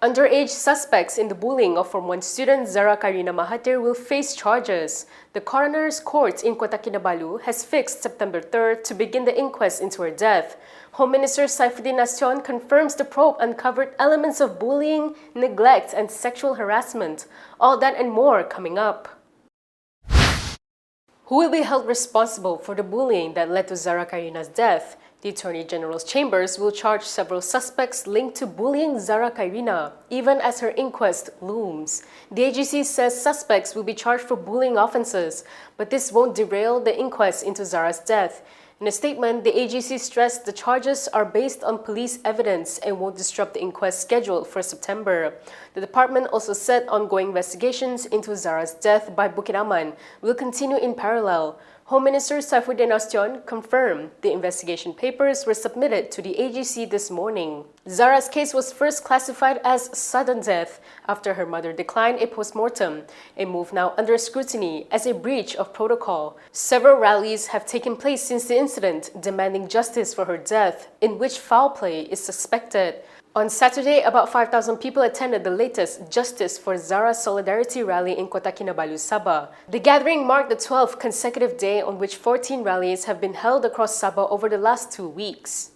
Underage suspects in the bullying of Form 1 student Zara Qairina Mahathir will face charges. The coroner's court in Kota Kinabalu has fixed September 3rd to begin the inquest into her death. Home Minister Saifuddin Nasution confirms the probe uncovered elements of bullying, neglect, and sexual harassment. All that and more coming up. Who will be held responsible for the bullying that led to Zara Qairina's death? The Attorney General's chambers will charge several suspects linked to bullying Zara Qairina, even as her inquest looms. The AGC says suspects will be charged for bullying offences, but this won't derail the inquest into Zara's death. In a statement, the AGC stressed the charges are based on police evidence and won't disrupt the inquest scheduled for September. The department also said ongoing investigations into Zara's death by Bukit Aman will continue in parallel. Home Minister Saifuddin Nasution confirmed the investigation papers were submitted to the AGC this morning. Zara's case was first classified as sudden death after her mother declined a post-mortem, a move now under scrutiny as a breach of protocol. Several rallies have taken place since the incident demanding justice for her death, in which foul play is suspected. On Saturday, about 5,000 people attended the latest Justice for Zara Solidarity rally in Kota Kinabalu, Sabah. The gathering marked the 12th consecutive day on which 14 rallies have been held across Sabah over the last 2 weeks.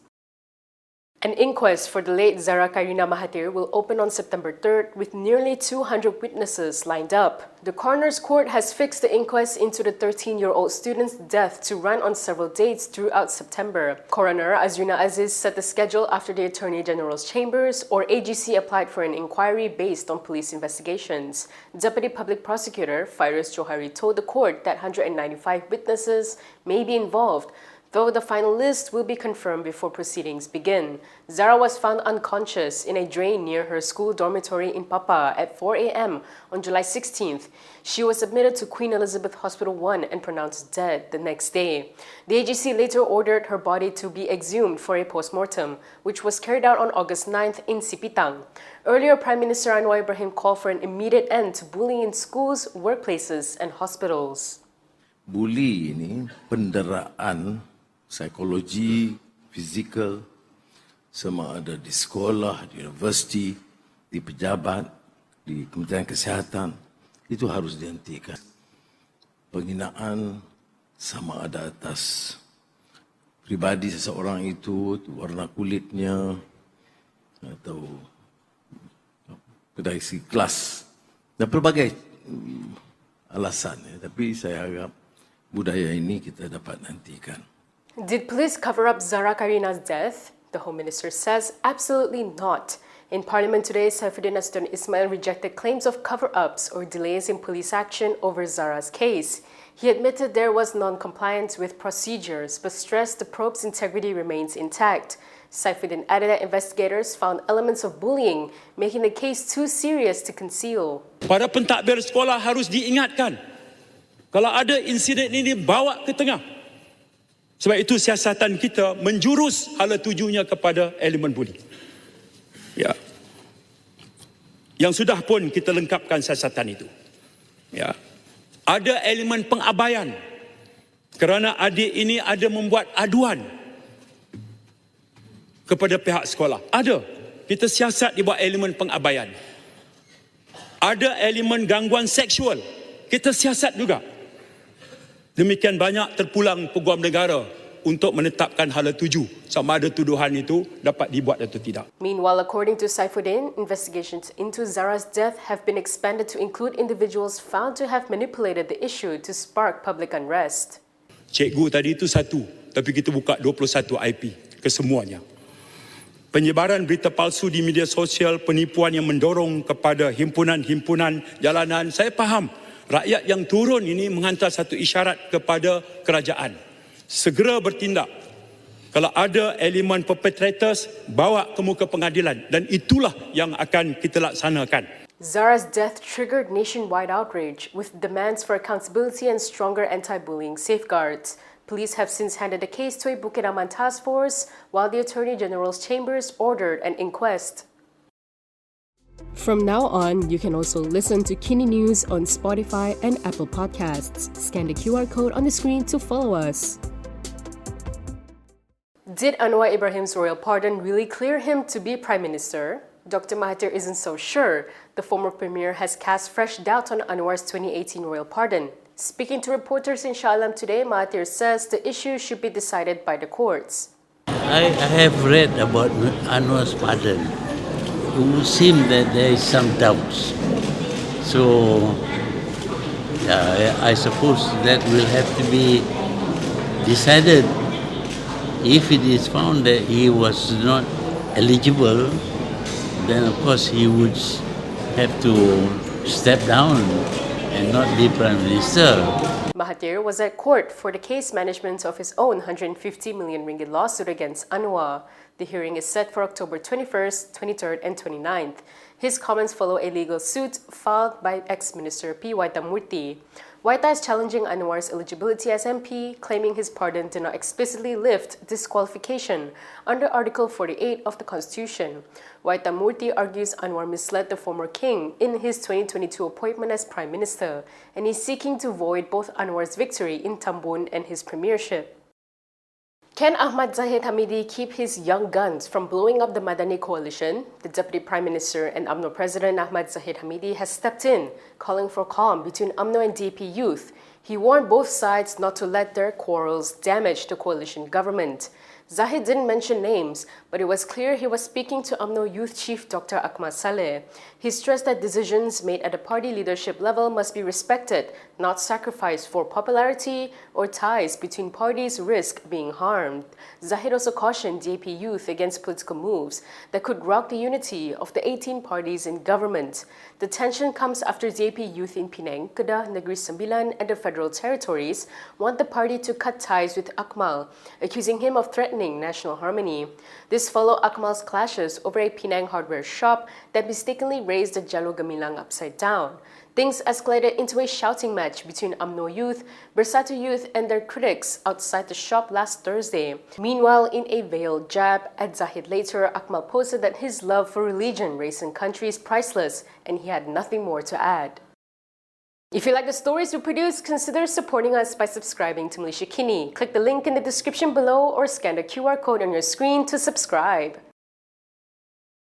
An inquest for the late Zara Qairina Mahathir will open on September 3rd with nearly 200 witnesses lined up. The coroner's court has fixed the inquest into the 13-year-old student's death to run on several dates throughout September. Coroner Azrina Aziz set the schedule after the Attorney General's chambers or AGC applied for an inquiry based on police investigations. Deputy Public Prosecutor Fairuz Johari told the court that 195 witnesses may be involved, though the final list will be confirmed before proceedings begin. Zara was found unconscious in a drain near her school dormitory in Papa at 4 a.m. on July 16th. She was admitted to Queen Elizabeth Hospital 1 and pronounced dead the next day. The AGC later ordered her body to be exhumed for a post-mortem, which was carried out on August 9th in Sipitang. Earlier, Prime Minister Anwar Ibrahim called for an immediate end to bullying in schools, workplaces, and hospitals. Bully ini penderaan psikologi, fizikal, sama ada di sekolah, di universiti, di pejabat, di Kementerian Kesihatan, itu harus dihentikan. Penghinaan sama ada atas pribadi seseorang itu, warna kulitnya, atau dari segi kelas, dan pelbagai alasan. Tapi saya harap budaya ini kita dapat hentikan. Did police cover up Zara Qairina's death? The Home Minister says absolutely not. In Parliament today, Saifuddin Nasution Ismail rejected claims of cover-ups or delays in police action over Zara's case. He admitted there was non-compliance with procedures, but stressed the probe's integrity remains intact. Saifuddin added that investigators found elements of bullying, making the case too serious to conceal. Para pentadbir sekolah harus diingatkan, kalau ada insiden ini bawa ke tengah. Sebab itu siasatan kita menjurus hala tujunya kepada elemen bullying. Ya. Yang sudah pun kita lengkapkan siasatan itu. Ya. Ada elemen pengabaian kerana adik ini ada membuat aduan kepada pihak sekolah. Ada. Kita siasat di bawah elemen pengabaian. Ada elemen gangguan seksual. Kita siasat juga. Demikian banyak terpulang peguam negara untuk menetapkan hala tuju sama ada tuduhan itu dapat dibuat atau tidak. Meanwhile, according to Saifuddin, investigations into Zara's death have been expanded to include individuals found to have manipulated the issue to spark public unrest. Cikgu tadi itu satu, tapi kita buka 21 IP ke semuanya. Penyebaran berita palsu di media sosial, penipuan yang mendorong kepada himpunan-himpunan jalanan, saya faham. Rakyat yang turun ini menghantar satu isyarat kepada kerajaan. Segera bertindak. Kalau ada elemen perpetrators, bawa ke muka pengadilan. Dan itulah yang akan kita laksanakan. Zara's death triggered nationwide outrage with demands for accountability and stronger anti-bullying safeguards. Police have since handed the case to a Bukit Aman task force, while the Attorney General's chambers ordered an inquest. From now on, you can also listen to KiniNews on Spotify and Apple Podcasts. Scan the QR code on the screen to follow us. Did Anwar Ibrahim's royal pardon really clear him to be Prime Minister? Dr. Mahathir isn't so sure. The former premier has cast fresh doubt on Anwar's 2018 royal pardon. Speaking to reporters in Shah Alam today, Mahathir says the issue should be decided by the courts. I have read about Anwar's pardon. It would seem that there is some doubts. So I suppose that will have to be decided. If it is found that he was not eligible, then of course he would have to step down and not be Prime Minister. Mahathir was at court for the case management of his own 150 million ringgit lawsuit against Anwar. The hearing is set for October 21st, 23rd and 29th. His comments follow a legal suit filed by ex-minister P. Waita Murthy. Waita is challenging Anwar's eligibility as MP, claiming his pardon did not explicitly lift disqualification under Article 48 of the Constitution. Waita Murthy argues Anwar misled the former king in his 2022 appointment as Prime Minister, and is seeking to void both Anwar's victory in Tambun and his premiership. Can Ahmad Zahid Hamidi keep his young guns from blowing up the Madani coalition? The Deputy Prime Minister and UMNO President Ahmad Zahid Hamidi has stepped in, calling for calm between UMNO and DP youth. He warned both sides not to let their quarrels damage the coalition government. Zahid didn't mention names, but it was clear he was speaking to UMNO Youth Chief Dr. Akmal Saleh. He stressed that decisions made at the party leadership level must be respected, not sacrificed for popularity or ties between parties risk being harmed. Zahid also cautioned DAP youth against political moves that could rock the unity of the 18 parties in government. The tension comes after DAP youth in Penang, Kedah, Negeri Sembilan and the Federal Territories want the party to cut ties with Akmal, accusing him of threatening national harmony. This followed Akmal's clashes over a Penang hardware shop that mistakenly raised the Jalur Gemilang upside down. Things escalated into a shouting match between UMNO youth, Bersatu youth and their critics outside the shop last Thursday. Meanwhile, in a veiled jab at Zahid later, Akmal posted that his love for religion, race and country is priceless and he had nothing more to add. If you like the stories we produce, consider supporting us by subscribing to Malaysia Kini. Click the link in the description below or scan the QR code on your screen to subscribe.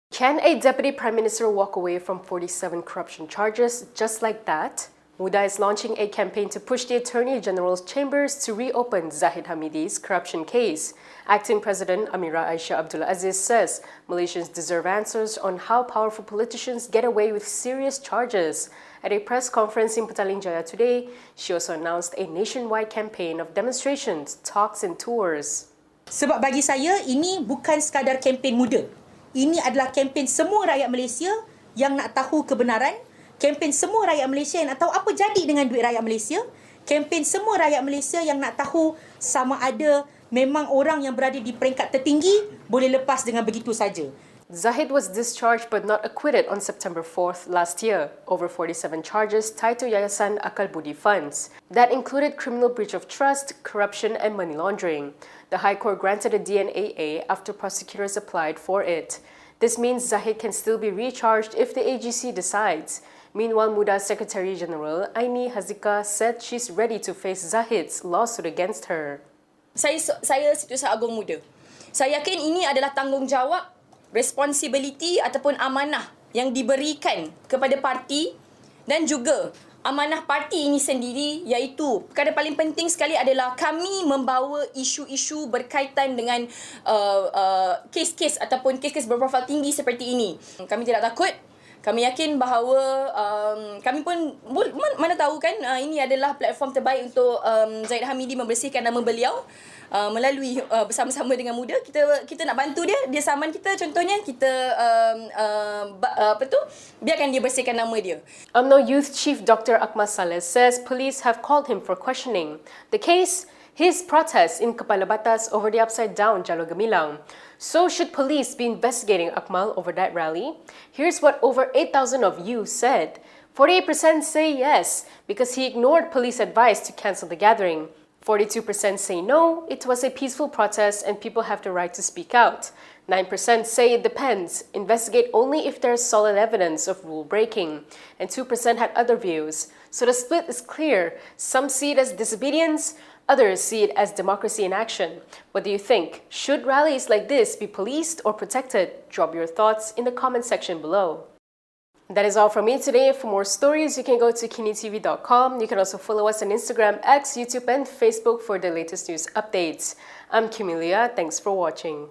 Can a Deputy Prime Minister walk away from 47 corruption charges just like that? Muda is launching a campaign to push the Attorney General's chambers to reopen Zahid Hamidi's corruption case. Acting President Amira Aisha Abdul Aziz says Malaysians deserve answers on how powerful politicians get away with serious charges. At a press conference in Petaling Jaya today, she also announced a nationwide campaign of demonstrations, talks and tours. Sebab bagi saya, ini bukan sekadar kempen muda. Ini adalah kempen semua rakyat Malaysia yang nak tahu kebenaran, kempen semua rakyat Malaysia yang nak tahu apa jadi dengan duit rakyat Malaysia, kempen semua rakyat Malaysia yang nak tahu sama ada memang orang yang berada di peringkat tertinggi boleh lepas dengan begitu saja. Zahid was discharged but not acquitted on September 4th last year over 47 charges tied to Yayasan Akal Budi funds. That included criminal breach of trust, corruption and money laundering. The High Court granted a DNAA after prosecutors applied for it. This means Zahid can still be recharged if the AGC decides. Meanwhile, Muda's Secretary General Aini Hazika said she's ready to face Zahid's lawsuit against her. Saya Setiausaha Agong Muda. Saya yakin ini adalah tanggungjawab, responsibility ataupun amanah yang diberikan kepada parti dan juga amanah parti ini sendiri, iaitu perkara paling penting sekali adalah kami membawa isu-isu berkaitan dengan kes-kes ataupun kes-kes berprofil tinggi seperti ini. Kami tidak takut. Kami yakin bahawa kami pun mana tahu kan ini adalah platform terbaik untuk Zahid Hamidi membersihkan nama beliau. Melalui bersama-sama dengan Muda, kita nak bantu dia saman kita, contohnya kita biarkan dia bersihkan nama dia. UMNO Youth Chief Dr. Akmal Saleh says police have called him for questioning. The case, his protest in Kepala Batas over the upside-down Jalur Gemilang. So should police be investigating Akmal over that rally? Here's what over 8,000 of you said. 48% say yes, because he ignored police advice to cancel the gathering. 42% say no, it was a peaceful protest and people have the right to speak out. 9% say it depends, investigate only if there's solid evidence of rule breaking. And 2% had other views. So the split is clear. Some see it as disobedience, Others see it as democracy in action. What do you think? Should rallies like this be policed or protected? Drop your thoughts in the comment section below. That is all from me today. For more stories, you can go to KiniTv.com. You can also follow us on Instagram, X, YouTube, and Facebook for the latest news updates. I'm Kimilia. Thanks for watching.